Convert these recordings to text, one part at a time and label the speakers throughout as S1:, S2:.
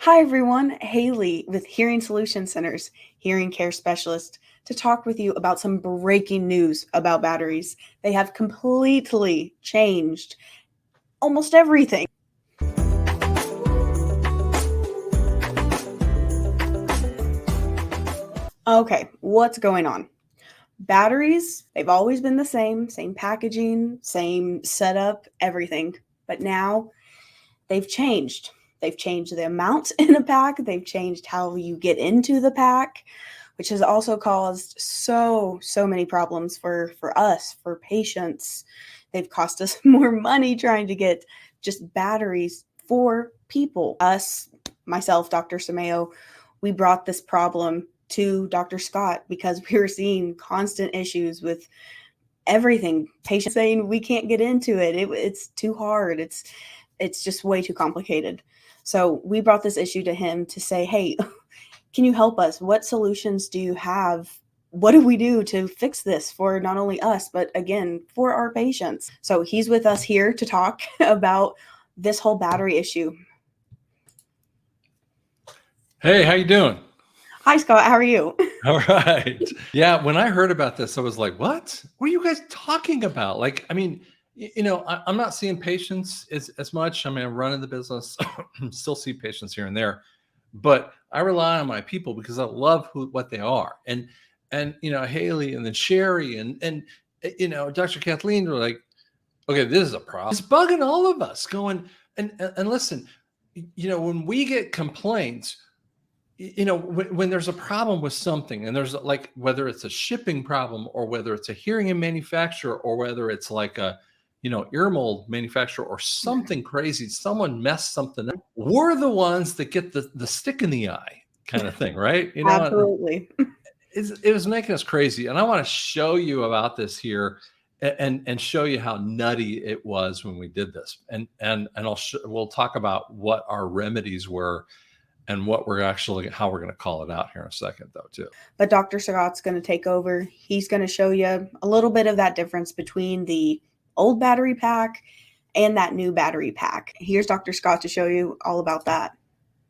S1: Hi everyone, Haley with Hearing Solution Center's hearing care specialist to talk with you about some breaking news about batteries. They have completely changed almost everything. Okay, what's going on? Batteries, they've always been the same packaging, same setup, everything. But now they've changed. They've changed the amount in a pack, they've changed how you get into the pack, which has also caused so many problems for us, for patients. They've cost us more money trying to get just batteries for people. Us, myself, Dr. Sameo, we brought this problem to Dr. Scott because we were seeing constant issues with everything. Patients saying we can't get into it. It's too hard. It's just way too complicated. So we brought this issue to him to say, hey, can you help us? What solutions do you have? What do we do to fix this for not only us, but again, for our patients? So he's with us here to talk about this whole battery issue.
S2: Hey, how you doing?
S1: Hi, Scott. How are you?
S2: All right. Yeah, when I heard about this, I was like, "What? What are you guys talking about?" Like, I mean, I'm not seeing patients as much. I mean, I'm running the business, still see patients here and there, but I rely on my people because I love what they are. And Haley and then Sherry and Dr. Kathleen were like, "Okay, this is a problem. It's bugging all of us." Going and listen, when we get complaints when there's a problem with something and there's like whether it's a shipping problem or whether it's a hearing aid manufacturer or whether it's like a ear mold manufacturer or something crazy, someone messed something up, we're the ones that get the stick in the eye kind of thing, right?
S1: Absolutely.
S2: It was making us crazy, and I want to show you about this here and show you how nutty it was when we did this, and we'll talk about what our remedies were and what how we're going to call it out here in a second, though, too.
S1: But Dr. Scott's going to take over. He's going to show you a little bit of that difference between the old battery pack and that new battery pack. Here's Dr. Scott to show you all about that.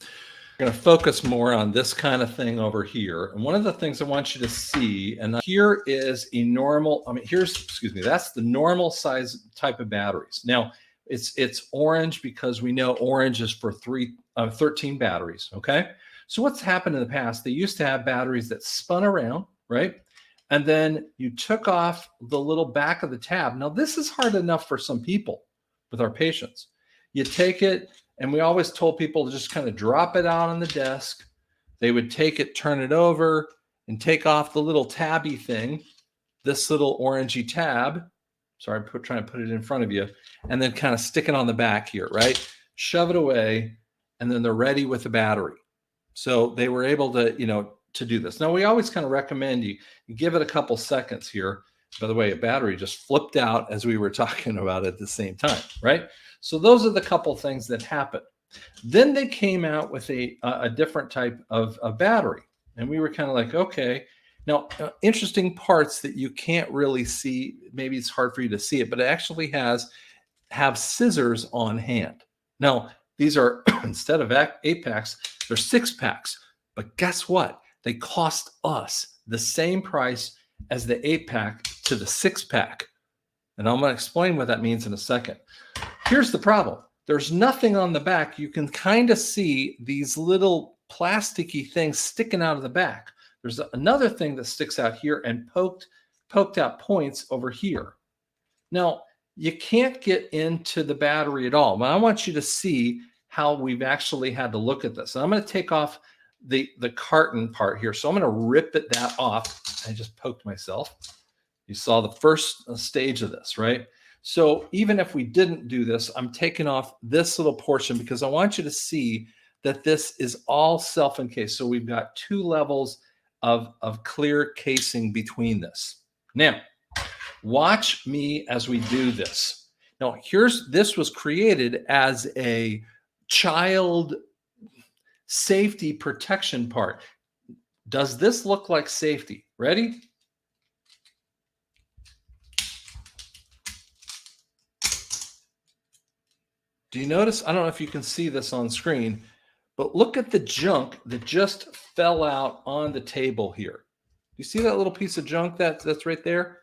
S2: We're going to focus more on this kind of thing over here. And one of the things I want you to see, and here is a normal, that's the normal size type of batteries. Now, it's orange because we know orange is for 13 batteries, okay? So what's happened in the past, they used to have batteries that spun around, right? And then you took off the little back of the tab. Now, this is hard enough for some people with our patients. You take it, and we always told people to just kind of drop it out on the desk. They would take it, turn it over, and take off the little tabby thing, this little orangey tab. Sorry, I'm trying to put it in front of you, and then kind of stick it on the back here, right? Shove it away, and then they're ready with the battery. So they were able to, to do this. Now, we always kind of recommend you give it a couple seconds here. By the way, a battery just flipped out as we were talking about it at the same time, right? So those are the couple things that happened. Then they came out with a different type of battery. And we were kind of like, okay. Now, interesting parts that you can't really see. Maybe it's hard for you to see it, but it actually have scissors on hand. Now, these are, instead of 8 packs, they're 6 packs. But guess what? They cost us the same price as the 8 pack to the 6 pack. And I'm going to explain what that means in a second. Here's the problem. There's nothing on the back. You can kind of see these little plasticky things sticking out of the back. There's another thing that sticks out here and poked out points over here. Now, you can't get into the battery at all. But I want you to see how we've actually had to look at this. And I'm going to take off the carton part here. So I'm going to rip that off. I just poked myself. You saw the first stage of this, right? So even if we didn't do this, I'm taking off this little portion because I want you to see that this is all self-encased. So we've got 2 levels of clear casing between this. Now, watch me as we do this. Now, this was created as a child safety protection part. Does this look like safety? Ready? Do you notice? I don't know if you can see this on screen, But look at the junk that just fell out on the table here. You see that little piece of junk that's right there?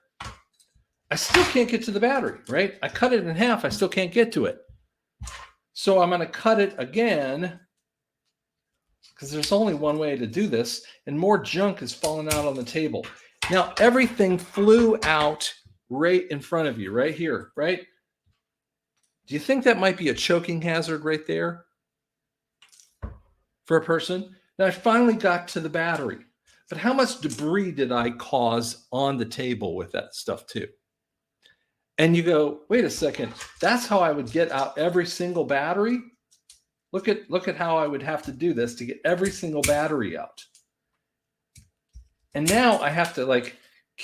S2: I still can't get to the battery, right? I cut it in half. I still can't get to it. So I'm going to cut it again because there's only one way to do this, and more junk is falling out on the table. Now, everything flew out right in front of you, right here, right? Do you think that might be a choking hazard right there for a person? Now, I finally got to the battery, but how much debris did I cause on the table with that stuff too? And you go, wait a second, that's how I would get out every single battery? Look at how I would have to do this to get every single battery out. And now I have to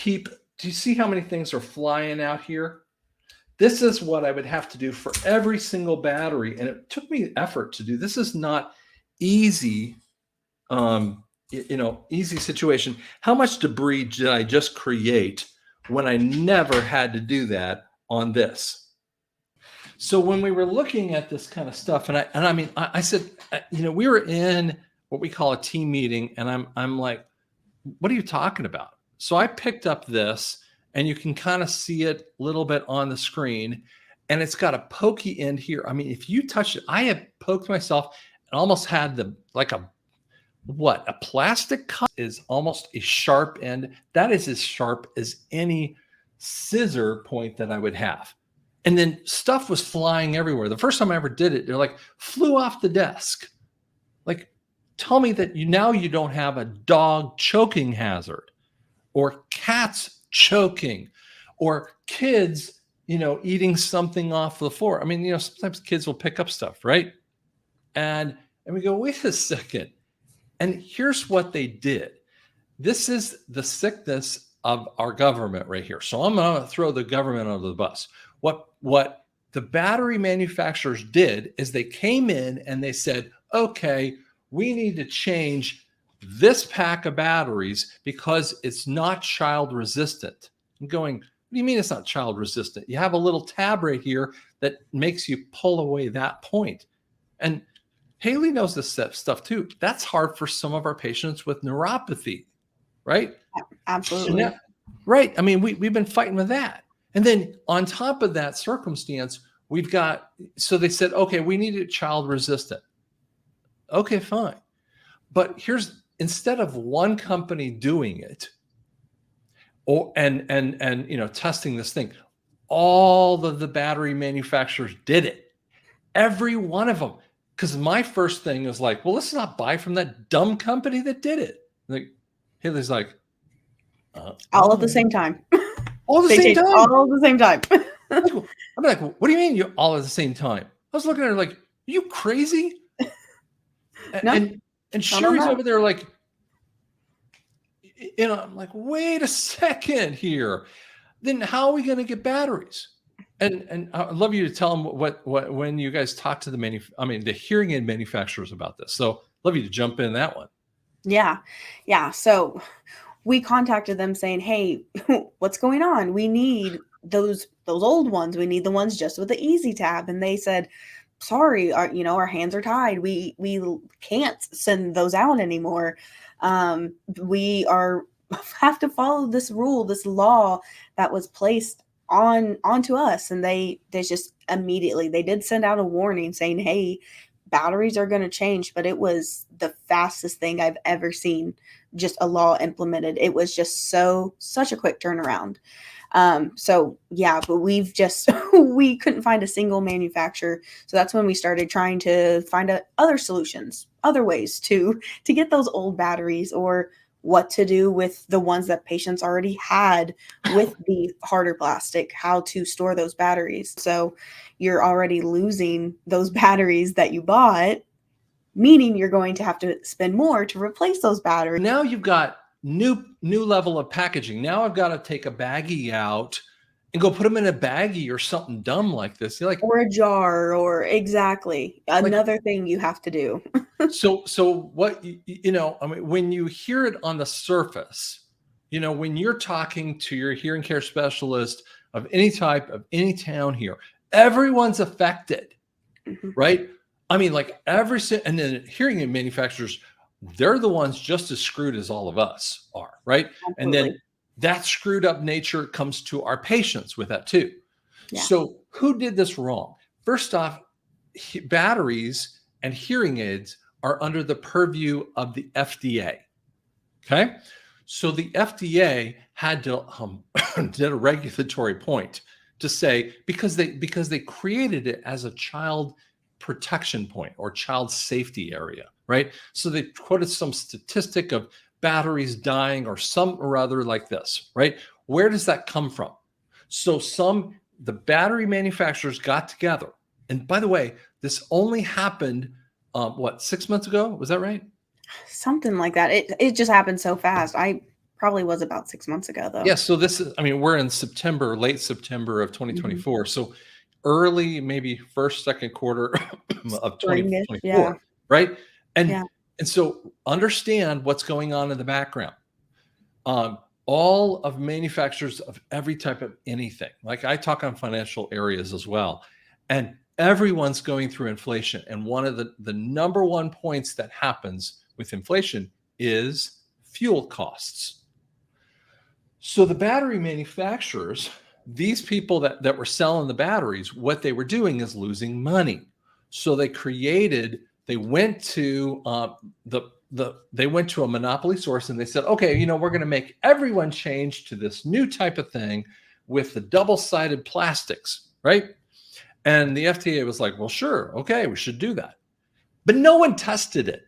S2: do you see how many things are flying out here? This is what I would have to do for every single battery. And it took me effort to do. This is not easy, easy situation. How much debris did I just create when I never had to do that on this? So when we were looking at this kind of stuff, I said, we were in what we call a team meeting, and I'm like, what are you talking about? So I picked up this, and you can kind of see it a little bit on the screen, and it's got a pokey end here. I mean, if you touch it, I have poked myself and almost had a plastic cut is almost a sharp end. That is as sharp as any scissor point that I would have. And then stuff was flying everywhere. The first time I ever did it, they're flew off the desk. Tell me that you don't have a dog choking hazard, or cats choking, or kids, eating something off the floor. I mean, sometimes kids will pick up stuff, right? And we go, wait a second. And here's what they did. This is the sickness of our government right here. So I'm going to throw the government under the bus. What the battery manufacturers did is they came in and they said, okay, we need to change this pack of batteries because it's not child resistant. I'm going, what do you mean it's not child resistant? You have a little tab right here that makes you pull away that point. And Haley knows this stuff too. That's hard for some of our patients with neuropathy, right?
S1: Absolutely.
S2: So now, right. I mean, we've been fighting with that. And then on top of that circumstance, so they said, okay, we need it child resistant. Okay, fine. But instead of one company doing it, testing this thing, all of the battery manufacturers did it. Every one of them. Because my first thing was well, let's not buy from that dumb company that did it. Haley's
S1: all at the same time.
S2: All at the same time.
S1: All at the same time.
S2: I'm like, what do you mean you all at the same time? I was looking at her are you crazy?
S1: No,
S2: and Sherry's over there I'm like, wait a second here. Then how are we going to get batteries? And I'd love you to tell them what when you guys talk to the hearing aid manufacturers about this. So love you to jump in that one.
S1: Yeah. So we contacted them saying, hey, what's going on? We need those old ones. We need the ones just with the easy tab. And they said, sorry, our hands are tied. We can't send those out anymore. We have to follow this rule, this law that was placed onto us. And they just immediately, they did send out a warning saying, hey, batteries are going to change. But it was the fastest thing I've ever seen, just a law implemented. It was just such a quick turnaround. But we couldn't find a single manufacturer. So that's when we started trying to find other solutions, other ways to get those old batteries, or what to do with the ones that patients already had with the harder plastic, how to store those batteries. So you're already losing those batteries that you bought, meaning you're going to have to spend more to replace those batteries.
S2: Now you've got new level of packaging. Now I've got to take a baggie out and go put them in a baggie or something dumb like this. You're
S1: or a jar, or exactly another thing you have to do.
S2: So what, when you hear it on the surface, when you're talking to your hearing care specialist of any type, of any town here, everyone's affected, right? I mean, like and then hearing aid manufacturers, they're the ones just as screwed as all of us are, right? And then
S1: Absolutely.
S2: that screwed up nature comes to our patients with that too.
S1: Yeah.
S2: So who did this wrong? First off, batteries and hearing aids are under the purview of the FDA. Okay. So the FDA had to did a regulatory point to say, because they created it as a child protection point or child safety area, right? So they quoted some statistic of batteries dying or some or other like this, right? Where does that come from? So the battery manufacturers got together, and by the way, this only happened 6 months ago? Was that right?
S1: Something like that. It just happened so fast. I probably was about 6 months ago though.
S2: Yeah, so this is, I mean, we're in September, late September of
S1: Hmm.
S2: 2024. So early, maybe first, second quarter of
S1: Springish. Yeah.
S2: 2024, right? And
S1: Yeah.
S2: and so understand what's going on in the background. Um, all of manufacturers of every type of anything, like I talk on financial areas as well, and everyone's going through inflation. And one of the number one points that happens with inflation is fuel costs. So the battery manufacturers, these people that were selling the batteries, what they were doing is losing money. So they went to they went to a monopoly source and they said, okay, we're going to make everyone change to this new type of thing with the double-sided plastics, right? And the FDA was like, well, sure, okay, we should do that. But no one tested it.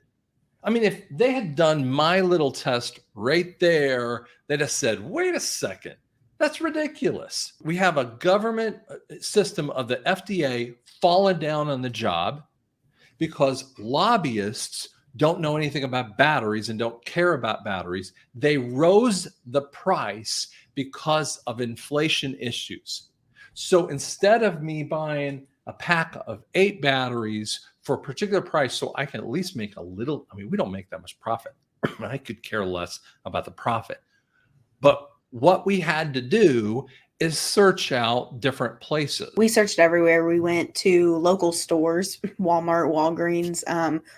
S2: I mean, if they had done my little test right there, they'd have said, wait a second, that's ridiculous. We have a government system of the FDA fallen down on the job because lobbyists don't know anything about batteries and don't care about batteries. They rose the price because of inflation issues. So instead of me buying a pack of 8 batteries for a particular price, so I can at least make a little, I mean, we don't make that much profit. I could care less about the profit. But what we had to do is search out different places.
S1: We searched everywhere. We went to local stores, Walmart, Walgreens.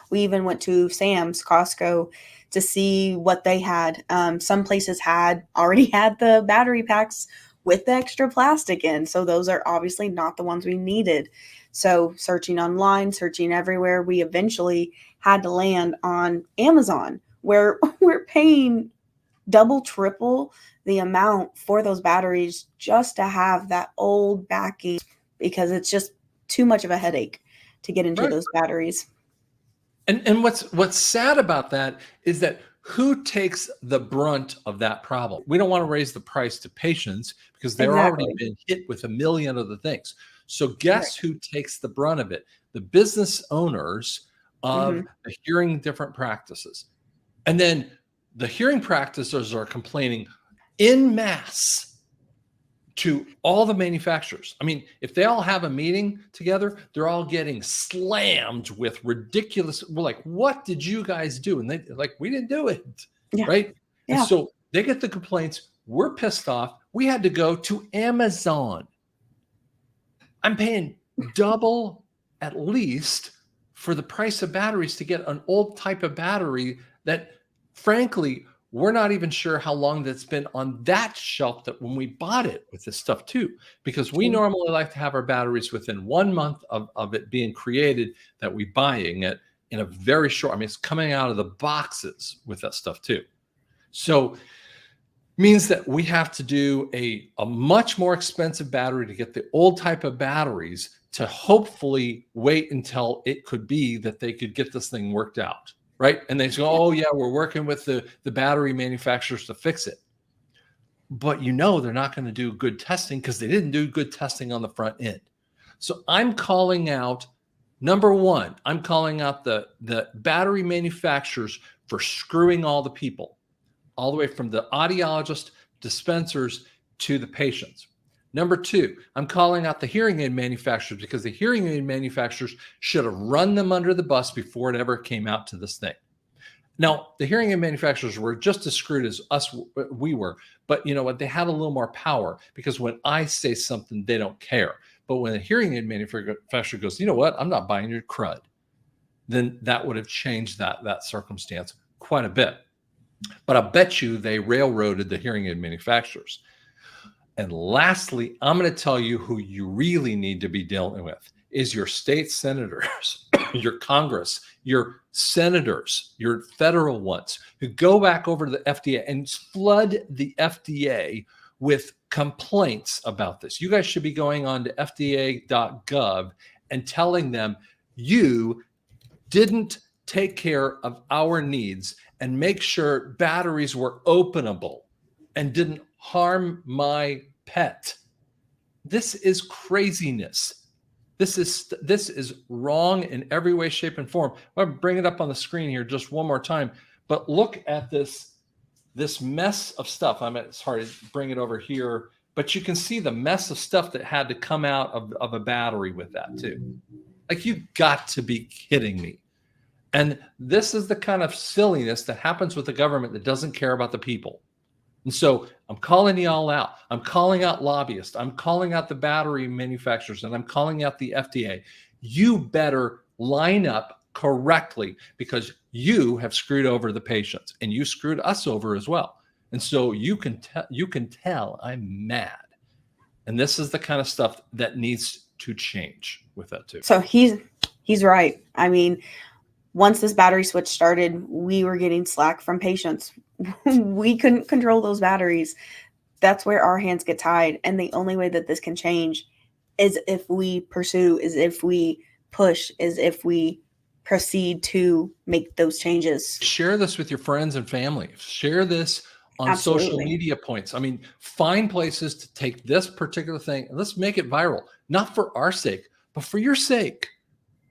S1: We even went to Sam's, Costco, to see what they had. Some places had already had the battery packs with the extra plastic in. So those are obviously not the ones we needed. So searching online, searching everywhere, we eventually had to land on Amazon, where we're paying double, triple the amount for those batteries just to have that old backing, because it's just too much of a headache to get into
S2: Right.
S1: those batteries.
S2: And what's sad about that is that who takes the brunt of that problem? We don't want to raise the price to patients because they're already
S1: Exactly.
S2: been hit with a million other things. So guess who takes the brunt of it? The business owners
S1: Hmm.
S2: of the hearing different practices. And then the hearing practices are complaining in masse to all the manufacturers. I mean, if they all have a meeting together, they're all getting slammed with ridiculous. We're like, what did you guys do? And they like, we didn't do it.
S1: Yeah.
S2: Right. And
S1: Yeah.
S2: so they get the complaints. We're pissed off. We had to go to Amazon. I'm paying double at least for the price of batteries to get an old type of battery that, frankly, we're not even sure how long that's been on that shelf that when we bought it with this stuff too, because we
S1: True.
S2: normally like to have our batteries within 1 month of it being created, that we buying it in a very short, I mean, it's coming out of the boxes with that stuff too. So means that we have to do a much more expensive battery to get the old type of batteries to hopefully wait until it could be that they could get this thing worked out. Right. And they say, oh, yeah, we're working with the battery manufacturers to fix it. But they're not going to do good testing because they didn't do good testing on the front end. So I'm calling out, number one, I'm calling out the battery manufacturers for screwing all the people, all the way from the audiologist, dispensers to the patients. Number two, I'm calling out the hearing aid manufacturers because the hearing aid manufacturers should have run them under the bus before it ever came out to this thing. Now, the hearing aid manufacturers were just as screwed as we were, but you know what? They had a little more power because when I say something, they don't care. But when the hearing aid manufacturer goes, you know what? I'm not buying your crud. then that would have changed that circumstance quite a bit. But I bet you they railroaded the hearing aid manufacturers. And lastly, I'm going to tell you who you really need to be dealing with is your state senators, your Congress, your senators, your federal ones who go back over to the FDA and flood the FDA with complaints about this. You guys should be going on to fda.gov and telling them you didn't take care of our needs and make sure batteries were openable and didn't harm my pet. This is craziness. This is wrong in every way, shape, and form. I'll bring it up on the screen here just one more time. But look at this mess of stuff. It's hard to bring it over here, but you can see the mess of stuff that had to come out of a battery with that too. Like, you've got to be kidding me. And this is the kind of silliness that happens with the government that doesn't care about the people. And so I'm calling y'all out. I'm calling out lobbyists. I'm calling out the battery manufacturers, and I'm calling out the FDA. You better line up correctly, because you have screwed over the patients and you screwed us over as well. And so you can tell I'm mad. And this is the kind of stuff that needs to change with that too.
S1: So he's right. I mean, once this battery switch started, we were getting slack from patients. We couldn't control those batteries. That's where our hands get tied. And the only way that this can change is if we pursue, is if we push, is if we proceed to make those changes.
S2: Share this with your friends and family. Share this on
S1: Absolutely.
S2: social media points. I mean, find places to take this particular thing and let's make it viral, not for our sake, but for your sake.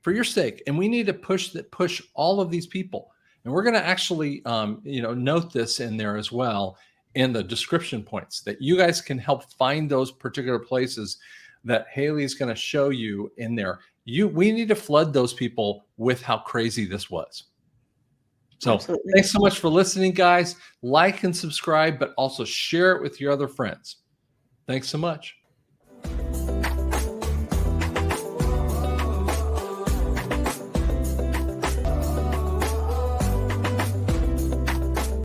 S2: For your sake. And we need to push all of these people. And we're going to actually, note this in there as well in the description points, that you guys can help find those particular places that Haley's going to show you in there. We need to flood those people with how crazy this was. So
S1: Absolutely.
S2: Thanks so much for listening, guys. Like and subscribe, but also share it with your other friends. Thanks so much.